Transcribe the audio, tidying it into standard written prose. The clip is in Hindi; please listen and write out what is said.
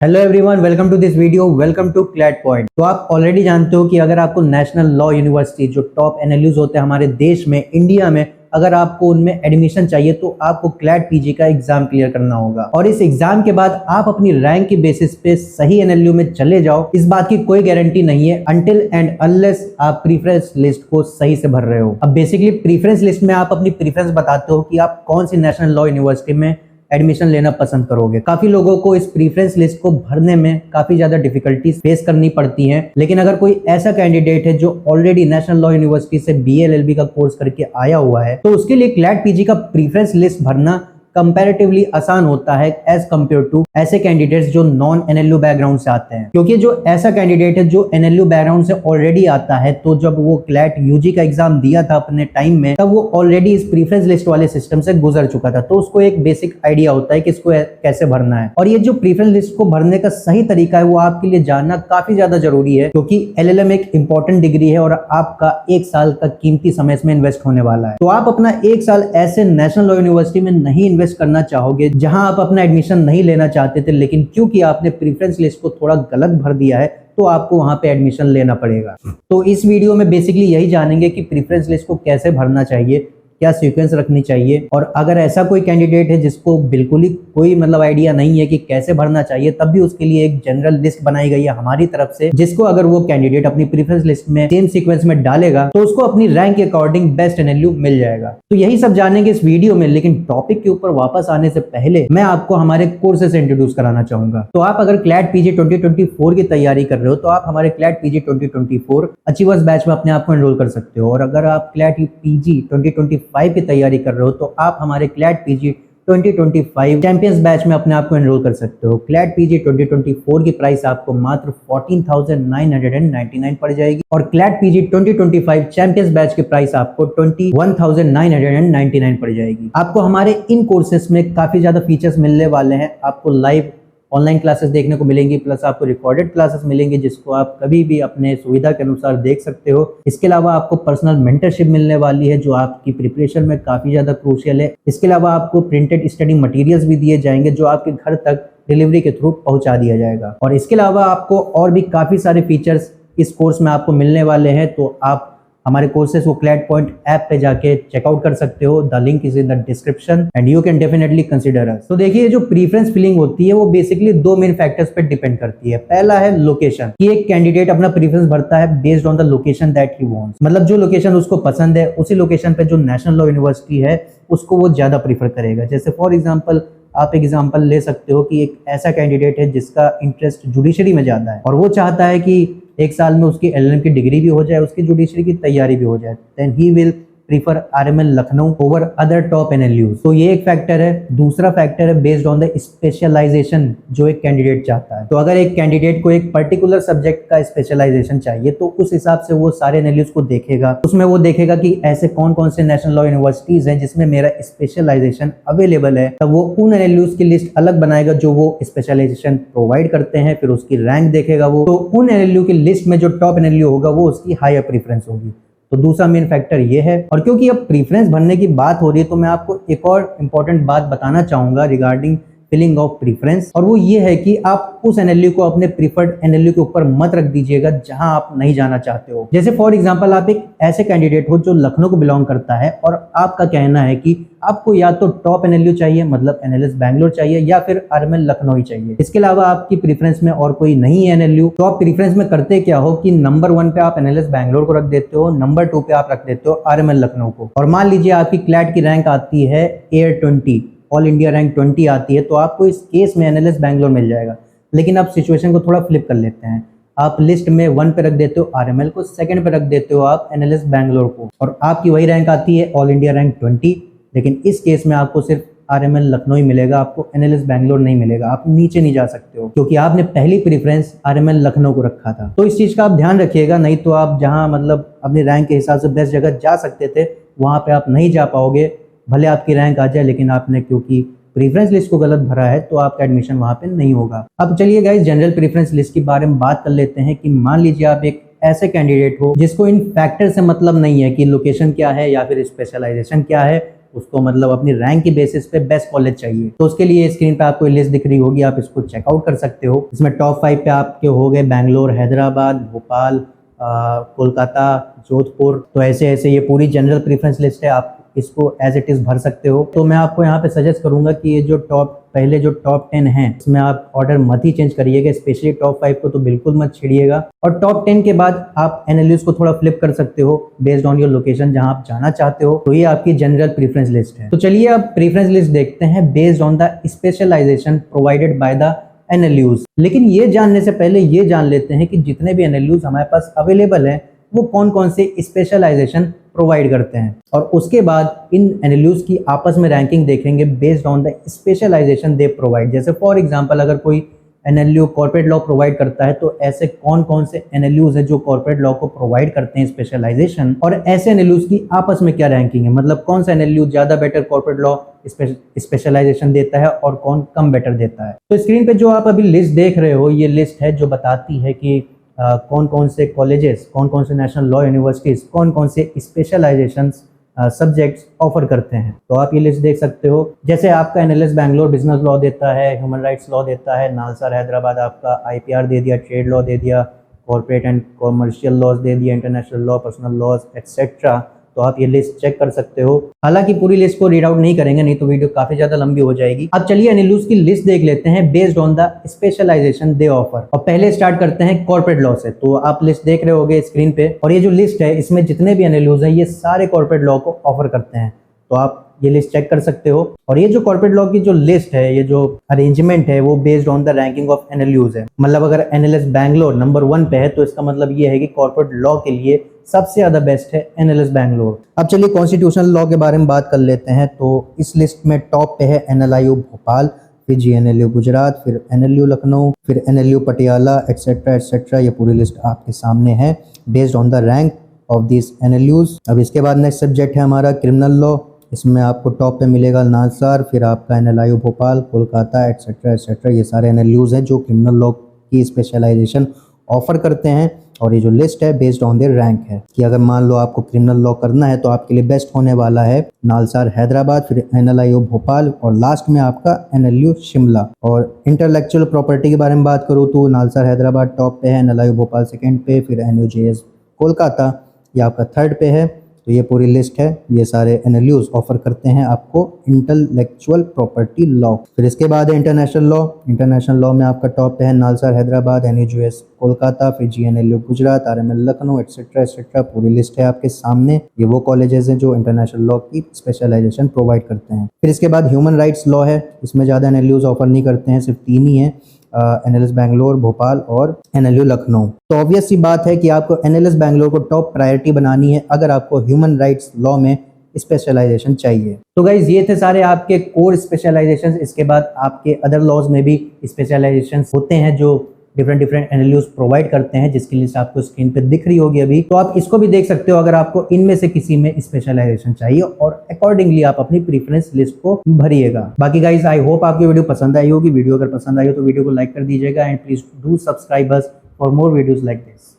Hello everyone, welcome to this video. Welcome to CLAT point. तो आप ऑलरेडी जानते हो कि अगर आपको नेशनल लॉ यूनिवर्सिटी जो टॉप एनएलयूज होते हैं हमारे देश में, इंडिया में, अगर आपको उनमें एडमिशन चाहिए तो आपको क्लैट पीजी का एग्जाम क्लियर करना होगा। और इस एग्जाम के बाद आप अपनी रैंक के बेसिस पे सही एनएलयू में चले जाओ, इस बात की कोई गारंटी नहीं है अनटिल एंड अनलेस आप प्रीफरेंस लिस्ट को सही से भर रहे हो। अब बेसिकली प्रीफरेंस लिस्ट में आप अपनी प्रीफरेंस बताते हो कि आप कौन सी नेशनल लॉ यूनिवर्सिटी में एडमिशन लेना पसंद करोगे। काफी लोगों को इस प्रीफरेंस लिस्ट को भरने में काफी ज्यादा डिफिकल्टीज फेस करनी पड़ती हैं, लेकिन अगर कोई ऐसा कैंडिडेट है जो ऑलरेडी नेशनल लॉ यूनिवर्सिटी से बीए एलएलबी का कोर्स करके आया हुआ है तो उसके लिए क्लैट पीजी का प्रीफरेंस लिस्ट भरना कंपैरेटिवली आसान होता है एज कंपेयर टू ऐसे कैंडिडेट्स जो नॉन एनएलयू बैकग्राउंड से आते हैं। क्योंकि जो ऐसा कैंडिडेट है जो एनएलयू बैकग्राउंड से ऑलरेडी आता है, तो जब वो क्लैट यूजी का एग्जाम दिया था अपने टाइम में, तब वो ऑलरेडी इस प्रीफरेंस लिस्ट वाले सिस्टम से गुजर चुका था, तो उसको एक बेसिक आइडिया होता है कि इसको कैसे भरना है। और ये जो प्रीफरेंस लिस्ट को भरने का सही तरीका है वो आपके लिए जानना काफी ज्यादा जरूरी है, क्योंकि एलएलएम एक इंपॉर्टेंट डिग्री है और आपका एक साल का कीमती समय इसमें इन्वेस्ट होने वाला है। तो आप अपना एक साल ऐसे नेशनल लॉ यूनिवर्सिटी में नहीं इन्वेस्ट करना चाहोगे जहां आप अपना एडमिशन नहीं लेना चाहते थे, लेकिन क्योंकि आपने प्रीफरेंस लिस्ट को थोड़ा गलत भर दिया है तो आपको वहां पे एडमिशन लेना पड़ेगा। तो इस वीडियो में बेसिकली यही जानेंगे कि प्रीफरेंस लिस्ट को कैसे भरना चाहिए, क्या सीक्वेंस रखनी चाहिए, और अगर ऐसा कोई कैंडिडेट है जिसको बिल्कुल ही कोई आइडिया नहीं है कि कैसे भरना चाहिए, तब भी उसके लिए एक जनरल लिस्ट बनाई गई है हमारी तरफ से, जिसको अगर वो कैंडिडेट अपनी प्रीफरेंस लिस्ट में सेम सीक्वेंस में डालेगा तो उसको अपनी रैंक के अकॉर्डिंग बेस्ट एनएलयू मिल जाएगा। तो यही सब जानेंगे इस वीडियो में, लेकिन टॉपिक के ऊपर वापस आने से पहले मैं आपको हमारे कोर्सेज इंट्रोड्यूस कराना चाहूंगा। तो आप अगर क्लैट पीजी 2024 की तैयारी कर रहे हो तो आप हमारे क्लैट पीजी 2024 अचीवर्स बैच में अपने आप को एनरोल कर सकते हो, और अगर आप क्लैट पीजी 2025 की तैयारी कर रहे हो तो आप हमारे क्लैट पीजी 2025 चैंपियंस बैच में अपने आप को एनरोल कर सकते हो। क्लैट पीजी 2024 की प्राइस आपको मात्र 14,999 पड़ जाएगी, और क्लैट पीजी 2025 चैंपियंस बैच की प्राइस आपको 21,999 पड़ जाएगी। आपको हमारे इन कोर्सेज में काफी ज्यादा फीचर्स मिलने वाले हैं। आपको लाइव ऑनलाइन क्लासेस देखने को मिलेंगी, प्लस आपको रिकॉर्डेड क्लासेस मिलेंगे जिसको आप कभी भी अपने सुविधा के अनुसार देख सकते हो। इसके अलावा आपको पर्सनल मेंटरशिप मिलने वाली है जो आपकी प्रिपरेशन में काफी ज्यादा क्रूशियल है। इसके अलावा आपको प्रिंटेड स्टडी मटेरियल्स भी दिए जाएंगे जो आपके घर तक डिलीवरी के थ्रू पहुंचा दिया जाएगा। और इसके अलावा आपको और भी काफी सारे फीचर्स इस कोर्स में आपको मिलने वाले हैं, तो आप हमारे कोर्सेज को क्लैट पॉइंट ऐप पे जाके चेकआउट कर सकते हो। The link is in the description and you can definitely consider us. तो देखिए, जो प्रीफरेंस फिलिंग होती है वो बेसिकली दो मेन फैक्टर्स पे डिपेंड करती है। पहला है लोकेशन, कि एक कैंडिडेट अपना प्रीफरेंस भरता है based on the location that he wants, मतलब जो लोकेशन उसको पसंद है उसी लोकेशन पे जो नेशनल लॉ यूनिवर्सिटी है उसको वो ज्यादा प्रीफर करेगा। जैसे फॉर एग्जाम्पल आप एग्जाम्पल ले सकते हो कि एक ऐसा कैंडिडेट है जिसका इंटरेस्ट जुडिशरी में ज्यादा है और वो चाहता है कि एक साल में उसकी एलएलएम की डिग्री भी हो जाए, उसकी जुडिशरी की तैयारी भी हो जाए, then he will prefer RML Lucknow over other top NLUs. तो ये एक फैक्टर है। दूसरा फैक्टर है बेस्ड ऑन द स्पेशलाइजेशन जो एक कैंडिडेट चाहता है। तो अगर एक कैंडिडेट को एक पर्टिकुलर सब्जेक्ट का स्पेशलाइजेशन चाहिए तो उस हिसाब से वो सारे एनएलयूज को देखेगा। उसमें वो देखेगा कि ऐसे कौन कौन से नेशनल लॉ यूनिवर्सिटीज हैं जिसमें मेरा स्पेशलाइजेशन अवेलेबल है, तब वो उन एनएलयूज की लिस्ट अलग बनाएगा जो वो स्पेशलाइजेशन प्रोवाइड करते हैं। फिर उसकी रैंक देखेगा वो, तो उन एनएलयू की लिस्ट में जो टॉप एनएलयू होगा वो उसकी हायर प्रीफरेंस होगी। तो दूसरा मेन फैक्टर ये है। और क्योंकि अब प्रीफरेंस भरने की बात हो रही है तो मैं आपको एक और इम्पोर्टेंट बात बताना चाहूंगा रिगार्डिंग फिलिंग ऑफ प्रीफरेंस, और वो ये है कि आप उस एनएलयू को अपने प्रीफर्ड एनएलयू के ऊपर मत रख दीजिएगा जहां आप नहीं जाना चाहते हो। जैसे फॉर एग्जांपल आप एक ऐसे कैंडिडेट हो जो लखनऊ को बिलोंग करता है और आपका कहना है कि आपको या तो टॉप एनएलयू चाहिए, मतलब एनएलएस बैंगलोर चाहिए, या फिर आरएमएल लखनऊ ही चाहिए। इसके अलावा आपकी प्रीफरेंस में और कोई नहीं है एनएलयू, तो आप प्रीफरेंस में करते क्या हो कि नंबर 1 पे आप एनएलएस बैंगलोर को रख देते हो, नंबर 2 पे आप रख देते हो आरएमएल लखनऊ को। और मान लीजिए आपकी क्लैट की रैंक आती है एयर 20, ऑल इंडिया रैंक 20 आती है, तो आपको इस केस में एनएलएस बैंगलोर मिल जाएगा। लेकिन आप सिचुएशन को थोड़ा फ्लिप कर लेते हैं, आप लिस्ट में 1 पे रख देते हो आरएमएल को, सेकंड पे रख देते हो आप एनएलएस बैंगलोर को, और आपकी वही रैंक आती है ऑल इंडिया रैंक 20, लेकिन इस केस में आपको सिर्फ आरएमएल लखनऊ ही मिलेगा, आपको एनएलएस बैंगलोर नहीं मिलेगा। आप नीचे नहीं जा सकते हो क्योंकि आपने पहली प्रीफरेंस आरएमएल लखनऊ को रखा था। तो इस चीज का आप ध्यान रखिएगा, नहीं तो आप जहां अपनी रैंक के हिसाब से बेस्ट जगह जा सकते थे वहां पे आप नहीं जा पाओगे। भले आपकी रैंक आ जाए, लेकिन आपने क्योंकि प्रीफरेंस लिस्ट को गलत भरा है तो आपका एडमिशन वहां पे नहीं होगा। अब चलिए गाइस, जनरल प्रीफरेंस लिस्ट के बारे में बात कर लेते हैं कि मान लीजिए आप एक ऐसे कैंडिडेट हो जिसको इन फैक्टर से मतलब नहीं है कि लोकेशन क्या है या फिर स्पेशलाइजेशन क्या है, उसको मतलब अपनी रैंक की बेसिस पे बेस्ट कॉलेज चाहिए, तो उसके लिए स्क्रीन पे आपको लिस्ट दिख रही होगी, आप इसको चेकआउट कर सकते हो। इसमें टॉप 5 पे आपके हो गए बैंगलोर, हैदराबाद, भोपाल, कोलकाता, जोधपुर। तो ऐसे ऐसे ये पूरी जनरल प्रेफरेंस लिस्ट है, आप इसको एज इट इज भर सकते हो। तो मैं आपको यहाँ पे सजेस्ट करूंगा कि ये जो पहले जो टॉप 10 हैं इसमें आप ऑर्डर मत ही चेंज करिएगा, स्पेशली टॉप 5 को तो बिल्कुल मत छेड़िएगा। और टॉप 10 के बाद आप एनालिस्ट को थोड़ा फ्लिप कर सकते हो बेस्ड ऑन योर लोकेशन जहां आप जाना चाहते हो। तो ये आपकी जनरल प्रेफरेंस लिस्ट है। तो चलिए अब प्रेफरेंस लिस्ट देखते हैं based on the specialisation provided by the NLUs. लेकिन ये जानने से पहले ये जान लेते हैं कि जितने भी एनएलयूज हमारे पास अवेलेबल हैं वो कौन कौन से स्पेशलाइजेशन प्रोवाइड करते हैं, और उसके बाद इन एनएलयूज की आपस में रैंकिंग देखेंगे based on the specialisation they provide. जैसे फॉर एग्जांपल अगर कोई एनएलयू कॉर्पोरेट लॉ प्रोवाइड करता है तो ऐसे कौन कौन से एनएलयूज है जो कॉर्पोरेट लॉ को प्रोवाइड करते हैं स्पेशलाइजेशन, और ऐसे एनएलयूज की आपस में क्या रैंकिंग है, मतलब कौन सा एनएलयू ज्यादा बेटर कॉर्पोरेट लॉ स्पेशलाइजेशन देता है और कौन कम बेटर देता है। तो स्क्रीन पे जो आप अभी लिस्ट देख रहे हो ये लिस्ट है जो बताती है कि कौन कौन से कॉलेजेस, कौन कौन से नेशनल लॉ यूनिवर्सिटीज कौन कौन से स्पेशलाइजेशन सब्जेक्ट्स ऑफर करते हैं। तो आप ये लिस्ट देख सकते हो। जैसे आपका एनएलएस बैंगलोर बिजनेस लॉ देता है, ह्यूमन राइट्स लॉ देता है, नालसार हैदराबाद आपका आईपीआर दे दिया, ट्रेड लॉ दे दिया, कॉर्पोरेट एंड कॉमर्शियल लॉज दे दिया, international law, personal laws etcetera. तो आप ये लिस्ट चेक कर सकते हो। हालांकि पूरी लिस्ट को रीड आउट नहीं करेंगे, नहीं तो वीडियो काफी ज्यादा लंबी हो जाएगी। अब चलिए एनएलयूज की लिस्ट देख लेते हैं based on the specialisation they offer. और पहले स्टार्ट करते हैं कॉर्पोरेट लॉ से। तो आप लिस्ट देख रहे होगे स्क्रीन पे, और ये जो लिस्ट है इसमें जितने भी एनएलयूज हैं ये सारे कॉर्पोरेट लॉ को ऑफर करते हैं। तो आप ये लिस्ट चेक कर सकते हो। और ये जो कॉर्पोरेट लॉ की जो लिस्ट है, ये जो अरेंजमेंट है वो based on the ranking of NLUs है। मतलब अगर एनएलएस बैंगलोर नंबर 1 पे है तो इसका मतलब ये है कि कॉर्पोरेट लॉ के लिए सबसे ज्यादा बेस्ट है एनएलएस बैंगलोर। अब चलिए कॉन्स्टिट्यूशनल लॉ के बारे में बात कर लेते हैं। तो इस लिस्ट में टॉप पे है एनएलआईयू भोपाल, फिर जीएनएलयू गुजरात, फिर एनएलयू लखनऊ, फिर एनएलयू पटियाला एक्सेट्रा एक्सेट्रा। ये पूरी लिस्ट आपके सामने है based on the rank of this NLUs. अब इसके बाद नेक्स्ट सब्जेक्ट है हमारा क्रिमिनल लॉ। इसमें आपको टॉप पे मिलेगा नालसार, फिर आपका NLIU Bhopal, Kolkata etcetera etcetera. ये सारे एनएलयूज हैं जो क्रिमिनल लॉ की स्पेशलाइजेशन ऑफर करते हैं। और ये जो लिस्ट है बेस्ड ऑन देयर रैंक है कि अगर मान लो आपको क्रिमिनल लॉ करना है तो आपके लिए बेस्ट होने वाला है नालसार हैदराबाद, फिर एनएलआईयू भोपाल, और लास्ट में आपका एनएलयू शिमला। और इंटेलेक्चुअल प्रॉपर्टी के बारे में बात करूँ तो नालसार हैदराबाद टॉप पे है, एनएलआईयू भोपाल सेकंड पे, फिर एनयूजेएस कोलकाता ये आपका थर्ड पे है। तो ये पूरी लिस्ट है, ये सारे एनएलयूज ऑफर करते हैं आपको इंटेलेक्चुअल प्रॉपर्टी लॉ। फिर इसके बाद है इंटरनेशनल लॉ। इंटरनेशनल लॉ में आपका टॉप पे है नालसार हैदराबाद, एनयूजेएस कोलकाता, फिर GNLU Gujarat, RML Lucknow etcetera etcetera. पूरी लिस्ट है आपके सामने। ये वो कॉलेजेस हैं जो इंटरनेशनल लॉ की स्पेशलाइजेशन प्रोवाइड करते हैं। फिर इसके बाद ह्यूमन राइट्स लॉ है। इसमें ज़्यादा एनएलयूज ऑफर नहीं करते हैं, सिर्फ 3 ही हैं, एनएलएस बैंगलोर, भोपाल और एनएलयू लखनऊ। तो ऑब्वियस सी बात है कि आपको एनएलएस बैंगलोर को टॉप प्रायोरिटी बनानी है अगर आपको ह्यूमन राइट्स लॉ में स्पेशलाइजेशन चाहिए। तो गाइज ये थे सारे आपके कोर स्पेशलाइजेशन। इसके बाद आपके अदर लॉज में भी स्पेशलाइजेशन होते हैं जो डिफरेंट एनएलयूज प्रोवाइड करते हैं, जिसकी लिस्ट आपको स्क्रीन पे दिख रही होगी अभी। तो आप इसको भी देख सकते हो अगर आपको इनमें से किसी में स्पेशलाइजेशन चाहिए, और अकॉर्डिंगली आप अपनी प्रेफरेंस लिस्ट को भरिएगा। बाकी गाइज आई होप आपकी वीडियो पसंद आई होगी। वीडियो अगर पसंद आई हो तो वीडियो को लाइक कर दीजिएगा, and please do subscribe us for more videos like this.